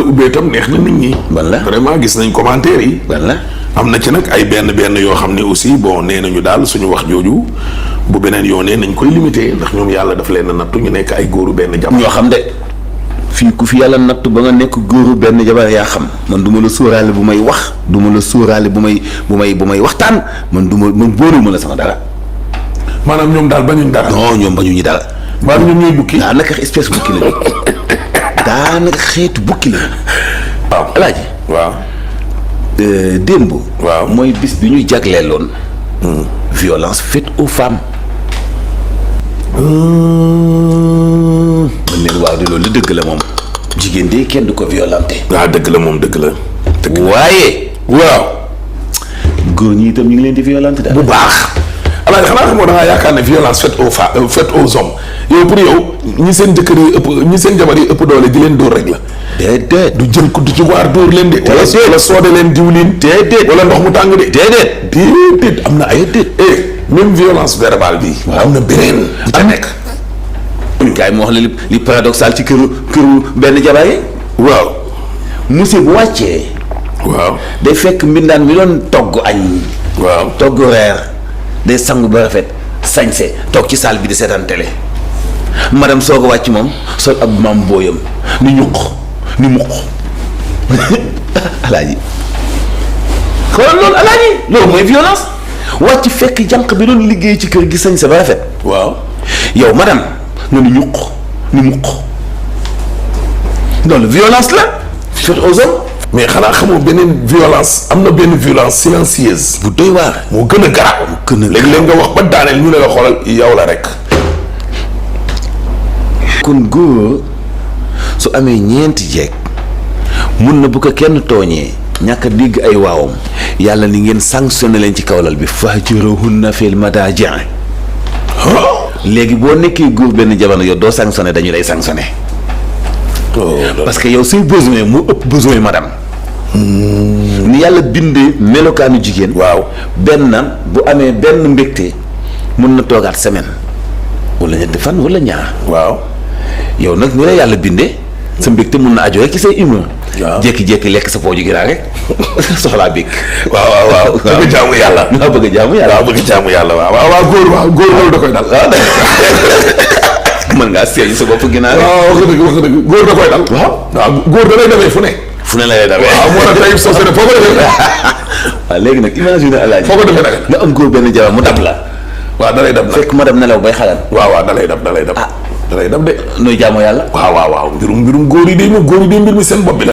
ubbee tam neex na nit ñi. walla vraiment gis nañ commentaire yi. walla am na ci nag ay benn yoo xam ne aussi bon nee nañu daal suñu wax jooju bu beneen yoonee nañ koy limité ndax ñoom yàlla daf leen a nattu ñu nekk ay góoru benn jabar. ñoo xam de fii ku fi yàlla nattu ba nga nekk góoru benn jabar yaa xam man du ma la sóoraale bu may wax du ma la sóoraale bu may waxtaan man boolewuma la sama dara. maanaam ñoom daal bañuñ dara. non ñoom bañuñu dara. maanaam ñoom ñooy bukki. daanaka espèce bukki la daanaka xeetu bukki la. waaw alaaji. waaw. démb. waaw mooy bis bi ñu jagleeloon. violence faite aux femmes. man leen waaw de loolu dëgg la moom. jigéen de kenn du ko violenté. waaw dëgg la moom dëgg la. waaye. waaw. góor ñi itam ñu ngi leen di violenté daal. bu baax. alors xanaa xamoo da ngaa yaakaar ne violence faite aux femmes faite aux hommes yow pour yow ñi seen jëkkër yi ëpp ñi seen jabar yi ëpp doole di leen dóor rek la. déedéet du jël ko du ci waar dóor leen de. wala soode leen diwlin. déedéet wala ndox mu tàng de. déedéet am na ay même violence verbale bi. am na beneen bu ca nekk. gars yi moo wax ne li paradoxal ci këru benn jabar yi. waaw. monsieur bu wàccee. waaw. day fekk mbindaan mi doon togg añ. waaw togg reer. day sangu ba rafet sañse toog ci salle bi di seetaan télé madame soog a wàcc moom sol ab maam booyam ni ñuq ni muq alaaji xoolal loolu alaaji loolu mooy violence wàcc fekk jànq bi doon liggéey ci kër gi sañse ba rafet waaw yow madame nga ni ñuq ni muq loolu violence la faite aux hommes. mais xanaa xamoo beneen violence am na benn violence silencieuse. bu doy waar. moo gën a garaaw. léeg-léeg nga wax ba daaneel ñu ne la xoolal yow la rek. kon góor su amee ñeenti jeeg mun na bu ko kenn tooñee ñàkk a dégg ay waawam yàlla ni ngeen sanctionné leen ci kawlal bi fahjuruhunna fil madaaji'. léegi boo nekkee góor benn jamono yow doo sanctionné dañu lay sanctionné. parce que yow say besoin moo ëpp besoin madame. ni yàlla bindee melokaanu jigéen. waaw benn bu amee benn mbégte mun na toogaat semaine wala ñetti fan wala ñaar. waaw yow nag ni la yàlla bindee sa mbégte mun na aju rek ci say humeur. waaw jékki-jékki lekk sa pooju ginaar rek soxlaa bég. waaw bëgg a jaamu yàlla. waaw bëgg a jaamu yàlla. waaw bëgg a jaamu yàlla waaw góor loolu da koy dal. mën ngaa seetlu sa bopp ginaar. waaw wax dëgg góor da koy dal. waaw góor da lay demee fu ne. fu ne la lay demee. waaw moo tax tey soo seetlee foo ko defee. waaw léegi nag imagine alaaji. foo ko defee nag. nga am góor benn jabar mu dab la. waaw da lay dab nag. fekk ma dem nelaw bay xalaat. waaw da lay dab. ah da lay dab de. nooy jaamoo yàlla. waaw mbirum góor yi de mbir mi seen bopp bi la.